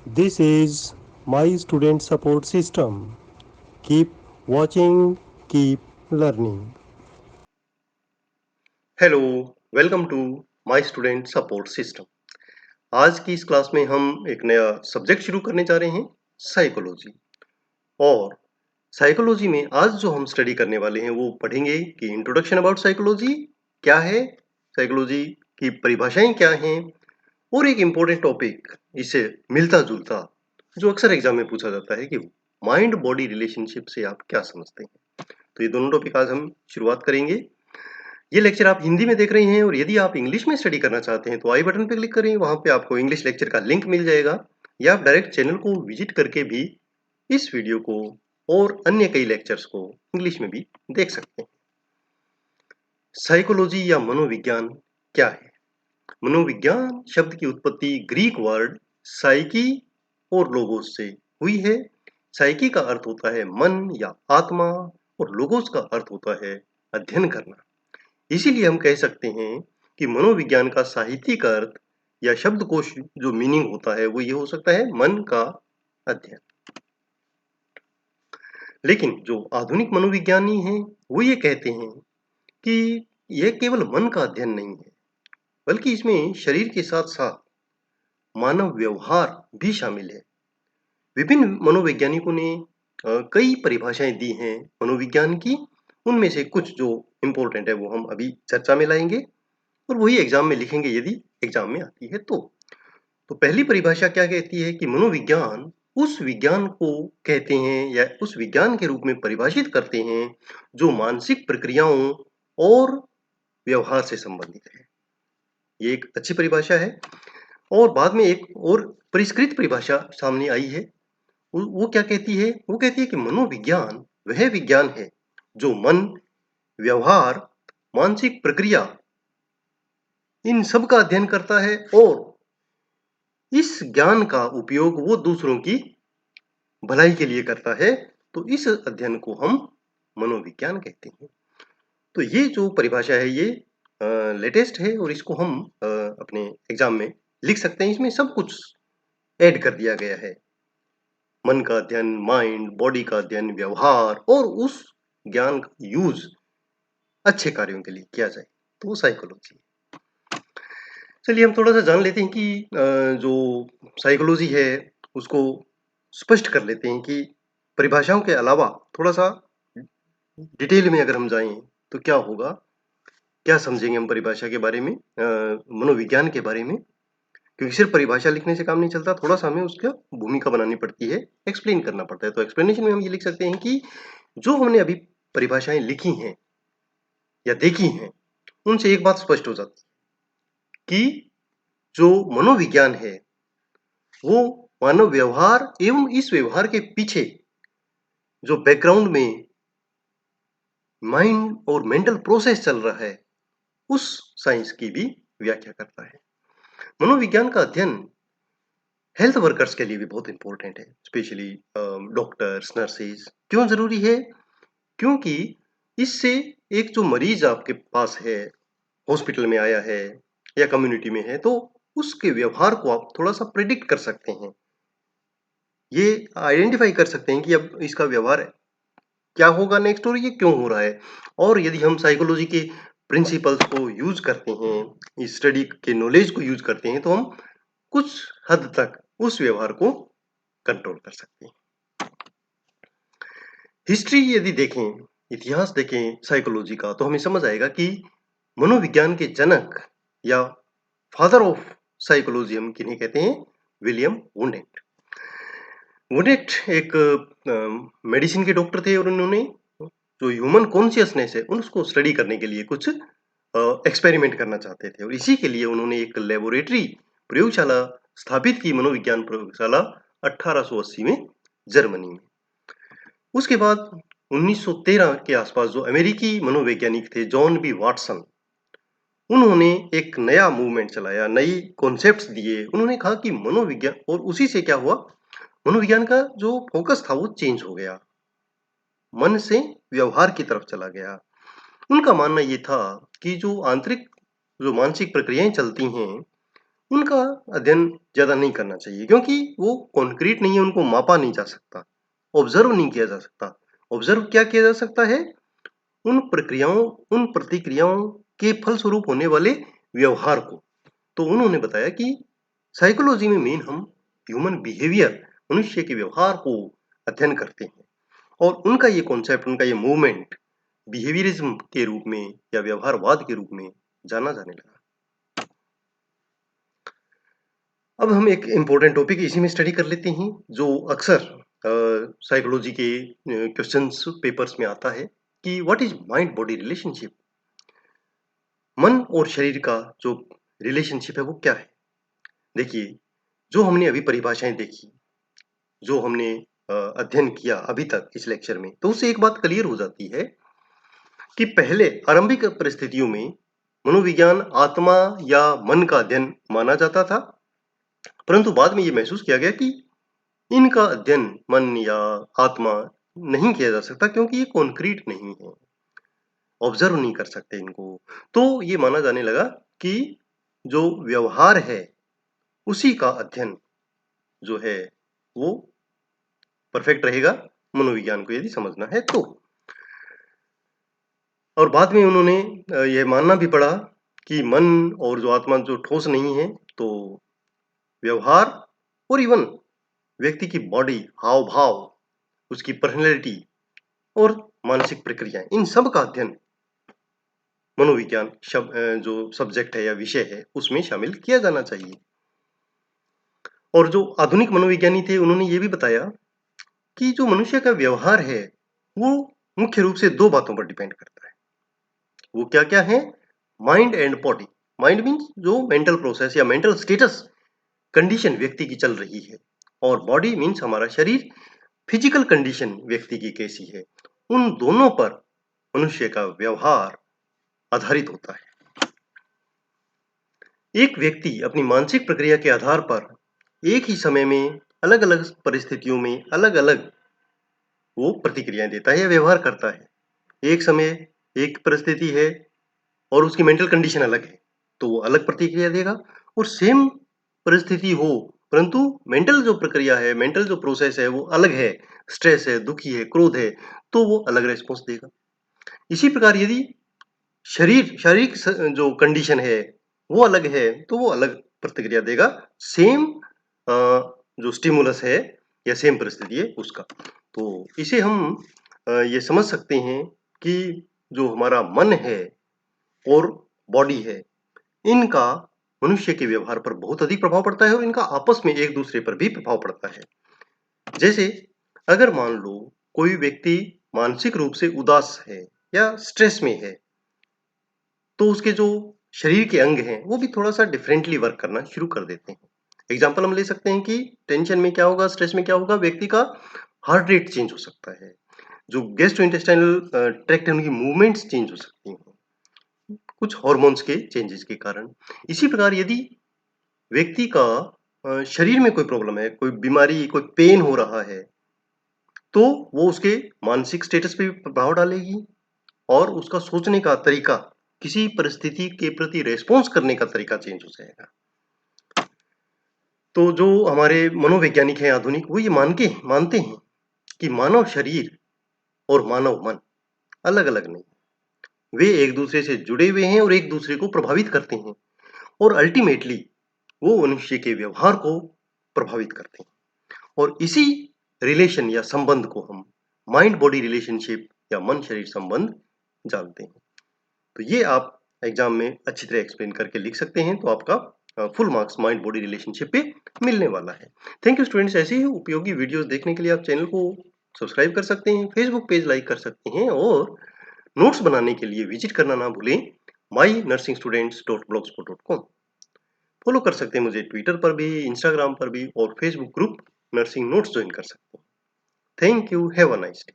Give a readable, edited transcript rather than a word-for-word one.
This is my student support system. Keep watching, keep learning. Hello, welcome to my student support system. आज की इस class में हम एक नया सब्जेक्ट शुरू करने जा रहे हैं, साइकोलॉजी। और साइकोलॉजी में आज जो हम स्टडी करने वाले हैं वो पढ़ेंगे कि इंट्रोडक्शन अबाउट साइकोलॉजी क्या है, साइकोलॉजी की परिभाषाएं क्या हैं, और एक इम्पोर्टेंट टॉपिक इससे मिलता-जुलता जो अक्सर एग्जाम में पूछा जाता है कि माइंड बॉडी रिलेशनशिप से आप क्या समझते हैं। तो ये दोनों टॉपिक आज हम शुरुआत करेंगे। ये लेक्चर आप हिंदी में देख रहे हैं और यदि आप इंग्लिश में स्टडी करना चाहते हैं तो आई बटन पे क्लिक करें, वहां पे आपको इंग्लिश लेक्चर का लिंक मिल जाएगा, या आप डायरेक्ट चैनल को विजिट करके भी इस वीडियो को और अन्य कई लेक्चर्स को इंग्लिश में भी देख सकते हैं। साइकोलॉजी या मनोविज्ञान क्या है? मनोविज्ञान शब्द की उत्पत्ति ग्रीक वर्ड साइकी और लोगोस से हुई है। साइकी का अर्थ होता है मन या आत्मा, और लोगोस का अर्थ होता है अध्ययन करना। इसीलिए हम कह सकते हैं कि मनोविज्ञान का साहित्यिक अर्थ या शब्दकोश जो मीनिंग होता है वो ये हो सकता है मन का अध्ययन। लेकिन जो आधुनिक मनोविज्ञानी हैं वो ये कहते हैं कि यह केवल मन का अध्ययन नहीं है, बल्कि इसमें शरीर के साथ साथ मानव व्यवहार भी शामिल है। विभिन्न मनोवैज्ञानिकों ने कई परिभाषाएं दी हैं मनोविज्ञान की। उनमें से कुछ जो इम्पोर्टेंट है वो हम अभी चर्चा में लाएंगे और वही एग्जाम में लिखेंगे यदि एग्जाम में आती है तो पहली परिभाषा क्या कहती है कि मनोविज्ञान उस विज्ञान को कहते हैं या उस विज्ञान के रूप में परिभाषित करते हैं जो मानसिक प्रक्रियाओं और व्यवहार से संबंधित है। ये एक अच्छी परिभाषा है। और बाद में एक और परिष्कृत परिभाषा सामने आई है। वो क्या कहती है? वो कहती है कि मनोविज्ञान वह विज्ञान है जो मन, व्यवहार, मानसिक प्रक्रिया इन सब का अध्ययन करता है, और इस ज्ञान का उपयोग वो दूसरों की भलाई के लिए करता है। तो इस अध्ययन को हम मनोविज्ञान कहते हैं। तो ये जो परिभाषा है ये लेटेस्ट है और इसको हम अपने एग्जाम में लिख सकते हैं। इसमें सब कुछ ऐड कर दिया गया है, मन का अध्ययन, माइंड बॉडी का अध्ययन, व्यवहार, और उस ज्ञान का यूज अच्छे कार्यों के लिए किया जाए, तो वो साइकोलॉजी है। चलिए हम थोड़ा सा जान लेते हैं कि जो साइकोलॉजी है उसको स्पष्ट कर लेते हैं कि परिभाषाओं के अलावा थोड़ा सा डिटेल में अगर हम जाएं तो क्या होगा, क्या समझेंगे हम परिभाषा के बारे में, मनोविज्ञान के बारे में। क्योंकि सिर्फ परिभाषा लिखने से काम नहीं चलता, थोड़ा सा हमें उसका भूमिका बनानी पड़ती है, एक्सप्लेन करना पड़ता है। तो एक्सप्लेनेशन में हम ये लिख सकते हैं कि जो हमने अभी परिभाषाएं लिखी हैं या देखी हैं उनसे एक बात स्पष्ट हो जाती है कि जो मनोविज्ञान है वो मानव व्यवहार एवं इस व्यवहार के पीछे जो बैकग्राउंड में माइंड और मेंटल प्रोसेस चल रहा है उस साइंस की भी व्याख्या करता है। मनोविज्ञान का अध्ययन हेल्थ वर्कर्स के लिए भी बहुत इंपॉर्टेंट है, स्पेशली डॉक्टर्स, नर्सेज। क्यों जरूरी है? क्योंकि इससे एक जो मरीज आपके पास है, हॉस्पिटल में आया है या कम्युनिटी में है, तो उसके व्यवहार को आप थोड़ा सा प्रिडिक्ट कर सकते हैं। ये आइडेंटिफाई कर सकते हैं कि अब इसका व्यवहार क्या होगा नेक्स्ट और ये क्यों हो रहा है। और यदि हम साइकोलॉजी के प्रिंसिपल्स को यूज करते हैं, इस स्टडी के नॉलेज को यूज करते हैं, तो हम कुछ हद तक उस व्यवहार को कंट्रोल कर सकते हैं। हिस्ट्री यदि देखें, इतिहास देखें साइकोलॉजी का, तो हमें समझ आएगा कि मनोविज्ञान के जनक या फादर ऑफ साइकोलॉजी हम किन्हें कहते हैं? विलियम वुंडेट। वुंडेट एक मेडिसिन के डॉक्टर थे और उन्होंने जो ह्यूमन कॉन्शियसनेस है उसको स्टडी करने के लिए कुछ एक्सपेरिमेंट करना चाहते थे, और इसी के लिए उन्होंने एक लेबोरेटरी प्रयोगशाला स्थापित की, मनोविज्ञान प्रयोगशाला 1880 में जर्मनी में। उसके बाद 1913 के आसपास जो अमेरिकी मनोवैज्ञानिक थे जॉन बी वाटसन, उन्होंने एक नया मूवमेंट चलाया, नई कॉन्सेप्ट्स दिए। उन्होंने कहा कि मनोविज्ञान, और उसी से क्या हुआ, मनोविज्ञान का जो फोकस था वो चेंज हो गया, मन से व्यवहार की तरफ चला गया। उनका मानना ये था कि जो आंतरिक जो मानसिक प्रक्रियाएं चलती हैं उनका अध्ययन ज़्यादा नहीं करना चाहिए, क्योंकि वो कॉन्क्रीट नहीं है, उनको मापा नहीं जा सकता, ऑब्जर्व नहीं किया जा सकता। ऑब्जर्व क्या किया जा सकता है? उन प्रक्रियाओं, उन प्रतिक्रियाओं के फलस्वरूप होने वाले व्यवहार को। तो उन्होंने बताया कि साइकोलॉजी में मेन हम ह्यूमन बिहेवियर, मनुष्य के व्यवहार को अध्ययन करते हैं, और उनका ये कॉन्सेप्ट, उनका ये मूवमेंट बिहेवियरिज्म के रूप में या व्यवहारवाद के रूप में जाना जाने लगा। अब हम एक इम्पोर्टेंट टॉपिक इसी में स्टडी कर लेते हैं, जो अक्सर साइकोलॉजी के क्वेश्चंस पेपर्स में आता है कि what is mind body relationship. मन और शरीर का जो रिलेशनशिप है वो क्या है? देखिए, जो हमने अभी परिभाषाएं देखी, जो हमने अध्ययन किया अभी तक इस लेक्चर में, तो उससे एक बात क्लियर हो जाती है कि पहले आरंभिक परिस्थितियों में मनोविज्ञान आत्मा या मन का अध्ययन माना जाता था, परंतु बाद में ये महसूस किया गया कि इनका अध्ययन मन या आत्मा नहीं किया जा सकता, क्योंकि ये कॉन्क्रीट नहीं है, ऑब्जर्व नहीं कर सकते इनको। तो ये माना जाने लगा कि जो व्यवहार है उसी का अध्ययन जो है वो परफेक्ट रहेगा मनोविज्ञान को यदि समझना है तो। और बाद में उन्होंने यह मानना भी पड़ा कि मन और जो आत्मा जो ठोस नहीं है, तो व्यवहार और इवन व्यक्ति की बॉडी, हाव भाव, उसकी पर्सनैलिटी और मानसिक प्रक्रियाएं, इन सब का अध्ययन मनोविज्ञान जो सब्जेक्ट है या विषय है उसमें शामिल किया जाना चाहिए। और जो आधुनिक मनोविज्ञानी थे उन्होंने ये भी बताया कि जो मनुष्य का व्यवहार है वो मुख्य रूप से दो बातों पर डिपेंड करता है। वो क्या क्या है? Mind and body. Mind means जो मेंटल प्रोसेस या मेंटल स्टेटस कंडीशन व्यक्ति की चल रही है, और बॉडी मीन्स हमारा शरीर, फिजिकल कंडीशन व्यक्ति की कैसी है। उन दोनों पर मनुष्य का व्यवहार आधारित होता है। एक व्यक्ति अपनी मानसिक प्रक्रिया के आधार पर एक ही समय में अलग अलग परिस्थितियों में अलग अलग वो प्रतिक्रियाएं देता है या व्यवहार करता है। एक समय एक परिस्थिति है और उसकी मेंटल कंडीशन अलग है, तो वो अलग प्रतिक्रिया देगा। और सेम परिस्थिति हो, परंतु मेंटल जो प्रक्रिया है, मेंटल जो प्रोसेस है वो अलग है, स्ट्रेस है, दुखी है, क्रोध है, तो वो अलग रेस्पॉन्स देगा। इसी प्रकार यदि शारीरिक जो कंडीशन है वो अलग है, तो वो अलग प्रतिक्रिया देगा सेम जो स्टिमुलस है या सेम परिस्थिति है उसका। तो इसे हम ये समझ सकते हैं कि जो हमारा मन है और बॉडी है, इनका मनुष्य के व्यवहार पर बहुत अधिक प्रभाव पड़ता है, और इनका आपस में एक दूसरे पर भी प्रभाव पड़ता है। जैसे अगर मान लो कोई व्यक्ति मानसिक रूप से उदास है या स्ट्रेस में है, तो उसके जो शरीर के अंग हैं वो भी थोड़ा-सा डिफरेंटली वर्क करना शुरू कर देते हैं। एग्ज़ाम्पल हम ले सकते हैं कि टेंशन में क्या होगा, स्ट्रेस में क्या होगा, व्यक्ति का हार्ट रेट चेंज हो सकता है। जो गैस्ट्रोइंटेस्टाइनल ट्रैक्ट है उनकी मूवमेंट्स चेंज हो सकती हैं, कुछ हार्मोन्स के चेंजेस के कारण। इसी प्रकार यदि व्यक्ति का शरीर में कोई प्रॉब्लम है, कोई बीमारी, कोई पेन हो रहा है, तो वो उसके मानसिक स्टेटस पे भी प्रभाव डालेगी, और उसका सोचने का तरीका, किसी परिस्थिति के प्रति रिस्पॉन्स करने का तरीका चेंज हो जाएगा। तो जो हमारे मनोवैज्ञानिक हैं आधुनिक, वो ये मानते हैं कि मानव शरीर और मानव मन अलग-अलग नहीं, वे एक दूसरे से जुड़े हुए हैं और एक दूसरे को प्रभावित करते हैं, और अल्टीमेटली वो मनुष्य के व्यवहार को प्रभावित करते हैं। और इसी रिलेशन या संबंध को हम माइंड बॉडी रिलेशनशिप या मन शरीर संबंध जानते हैं। तो ये आप एग्जाम में अच्छी तरह एक्सप्लेन करके लिख सकते हैं, तो आपका full marks mind body relationship पे मिलने वाला है। Thank you students. ऐसे ही उपयोगी वीडियोस देखने के लिए आप चैनल को सब्सक्राइब कर सकते हैं, फेसबुक पेज लाइक कर सकते हैं, और नोट्स बनाने के लिए विजिट करना ना भूलें mynursingstudents.blogspot.com। फॉलो कर सकते हैं मुझे ट्विटर पर भी, इंस्टाग्राम पर भी, और Facebook group nursing notes join कर सकते हैं। Thank you, have a nice day.